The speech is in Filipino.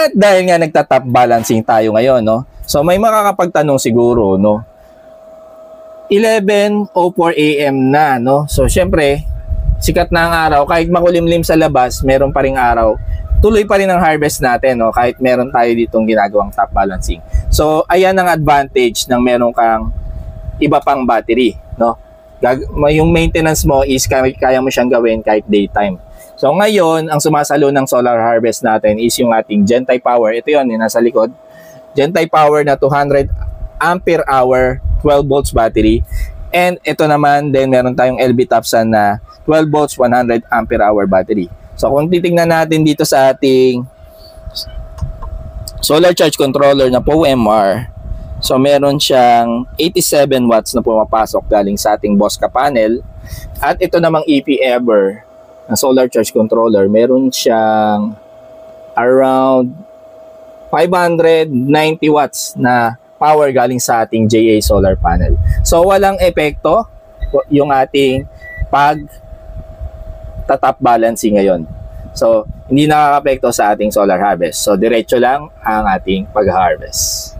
At dahil nga nagta-top balancing tayo ngayon, no? So may makakapagtanong siguro, no? 11:04 AM na, no? So syempre, sikat na ang araw, kahit makulimlim sa labas, meron pa ring araw. Tuloy pa rin ang harvest natin, no? Kahit meron tayo ditong ginagawang top balancing. So ayan ang advantage ng meron kang iba pang battery, no? Yung maintenance mo is kaya mo siyang gawin kahit daytime. So ngayon, ang sumasalo ng solar harvest natin is yung ating GenType Power. Ito yun, yung nasa likod. GenType Power na 200 ampere hour 12 volts battery. And ito naman din, meron tayong LB Topsan na 12 volts 100 ampere hour battery. So kung titingnan natin dito sa ating solar charge controller na POMR, so meron siyang 87 watts na pumapasok galing sa ating Bosca panel. At ito namang EP Ever na solar charge controller, meron siyang around 590 watts na power galing sa ating JA solar panel. So walang epekto yung ating pag-top balancing ngayon. So hindi nakaka-apekto sa ating solar harvest. So diretso lang ang ating pag-harvest.